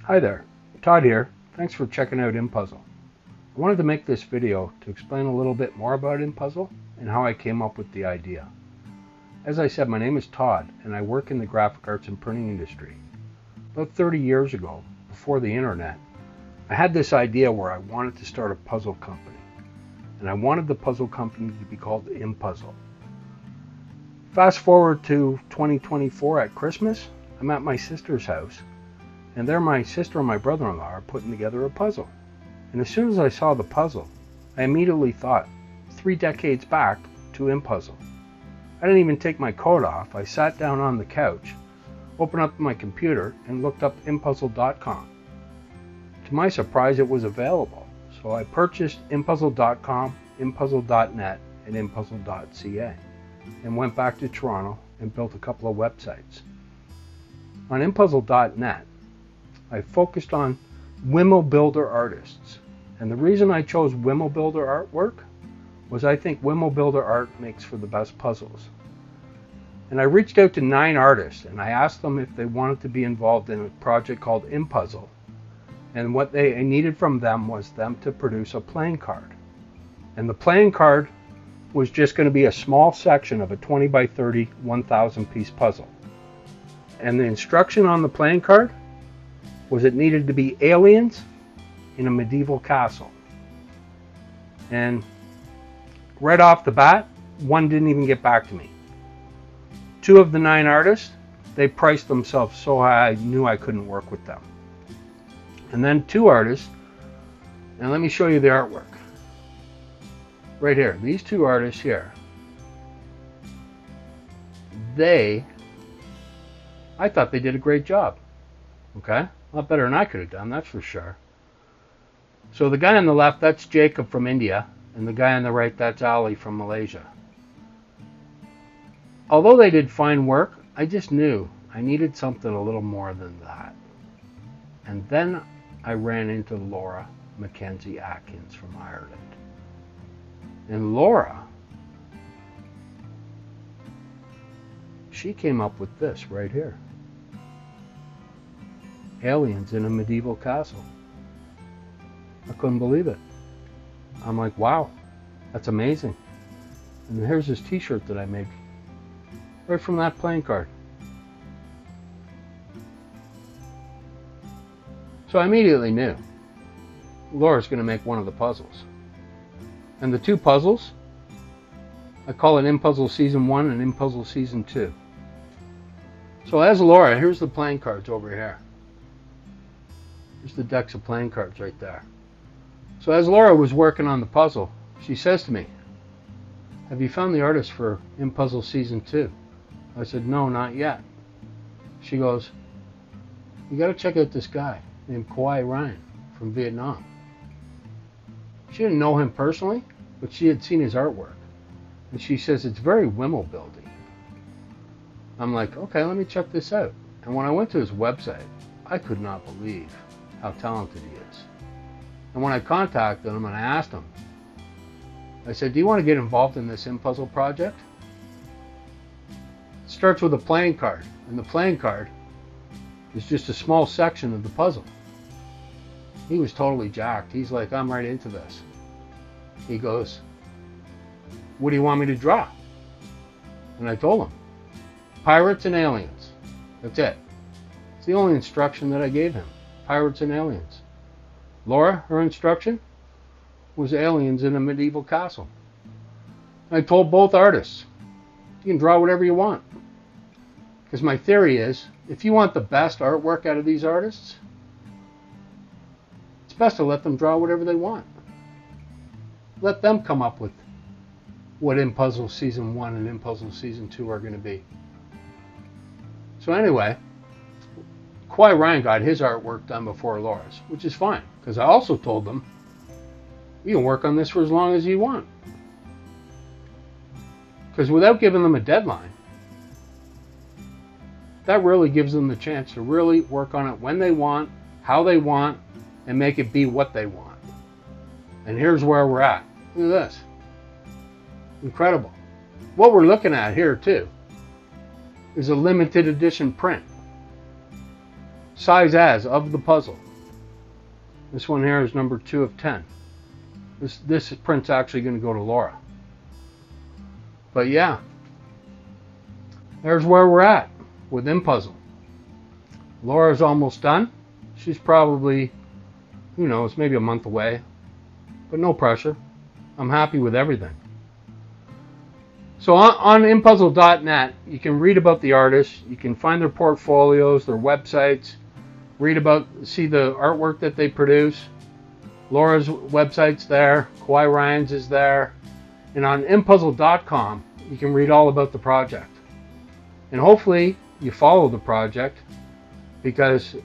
Hi there, Todd here. Thanks for checking out impuzzle. I wanted to make this video to explain a little bit more about impuzzle and how I came up with the idea. As I said, my name is Todd and I work in the graphic arts and printing industry. About 30 years ago, before the internet, I had this idea where I wanted to start a puzzle company. And I wanted the puzzle company to be called impuzzle. Fast forward to 2024 at Christmas, I'm at my sister's house. And there my sister and my brother-in-law are putting together a puzzle. And as soon as I saw the puzzle, I immediately thought 3 decades back to impuzzle. I didn't even take my coat off. I sat down on the couch, opened up my computer, and looked up impuzzle.com. To my surprise, it was available. So I purchased impuzzle.com, impuzzle.net, and impuzzle.ca, and went back to Toronto and built a couple of websites. On impuzzle.net, I focused on Wimmo Builder artists. And the reason I chose Wimmo Builder artwork was I think Wimmo Builder art makes for the best puzzles. And I reached out to 9 artists and I asked them if they wanted to be involved in a project called impuzzle. And what I needed from them was them to produce a playing card. And the playing card was just going to be a small section of a 20 by 30, 1,000 piece puzzle. And the instruction on the playing card was it needed to be aliens in a medieval castle. And right off the bat, one didn't even get back to me. 2 of the 9 artists, they priced themselves so high I knew I couldn't work with them. And then 2 artists, and let me show you the artwork. Right here, these 2 artists here, I thought they did a great job. Okay? A lot better than I could have done, that's for sure. So the guy on the left, that's Jacob from India, and the guy on the right, that's Ali from Malaysia. Although they did fine work, I just knew I needed something a little more than that. And then I ran into Laura Mackenzie Atkins from Ireland. And Laura, she came up with this right here. Aliens in a medieval castle. I couldn't believe it. I'm like, wow, that's amazing. And here's this t-shirt that I made right from that playing card. So I immediately knew Laura's going to make one of the puzzles. And the 2 puzzles, I call it impuzzle season 1 and impuzzle season 2. So as Laura, here's the playing cards over here. Here's the decks of playing cards right there. So as Laura was working on the puzzle, she says to me, "Have you found the artist for impuzzle season 2? I said, "No, not yet." She goes, "You got to check out this guy named Kawhi Ryan from Vietnam." She didn't know him personally, but she had seen his artwork. And she says, "It's very Wimmo building." I'm like, okay, let me check this out. And when I went to his website, I could not believe how talented he is. And when I contacted him and I asked him, I said, "Do you want to get involved in this impuzzle project?" It starts with a playing card, and the playing card is just a small section of the puzzle. He was totally jacked. He's like, "I'm right into this." He goes, "What do you want me to draw?" And I told him, "Pirates and aliens." That's it. It's the only instruction that I gave him. Pirates and aliens. Laura, her instruction was aliens in a medieval castle. I told both artists, you can draw whatever you want. Because my theory is, if you want the best artwork out of these artists, it's best to let them draw whatever they want. Let them come up with what impuzzle season 1 and impuzzle season 2 are going to be. So anyway, Kawhi Ryan got his artwork done before Laura's, which is fine, because I also told them, you can work on this for as long as you want. Because without giving them a deadline, that really gives them the chance to really work on it when they want, how they want, and make it be what they want. And here's where we're at. Look at this. Incredible. What we're looking at here too is a limited edition print. size as of the puzzle. This one here is number 2 of 10. This print's actually going to go to Laura. But yeah, there's where we're at with impuzzle. Laura's almost done. She's probably, who knows, maybe a month away. But no pressure. I'm happy with everything. So on impuzzle.net, you can read about the artists. You can find their portfolios, their websites, see the artwork that they produce. Laura's website's there. Kawhi Ryan's is there. And on impuzzle.com, you can read all about the project. And hopefully you follow the project, because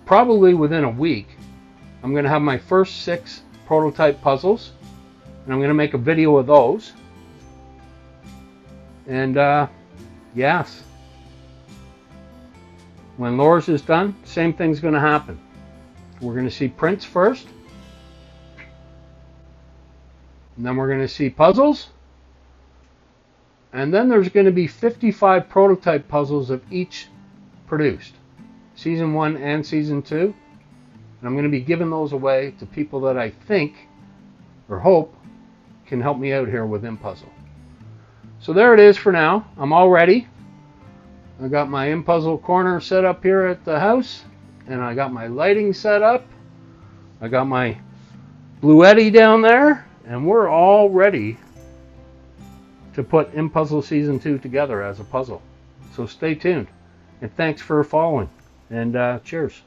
probably within a week, I'm going to have my first 6 prototype puzzles. And I'm going to make a video of those. And yes, when Laura's is done, same thing's going to happen. We're going to see prints first. And then we're going to see puzzles. And then there's going to be 55 prototype puzzles of each produced. Season 1 and Season 2. And I'm going to be giving those away to people that I think or hope can help me out here with impuzzle. So there it is for now. I'm all ready. I got my impuzzle corner set up here at the house. And I got my lighting set up. I got my Bluetti down there. And we're all ready to put impuzzle Season 2 together as a puzzle. So stay tuned. And thanks for following. And cheers.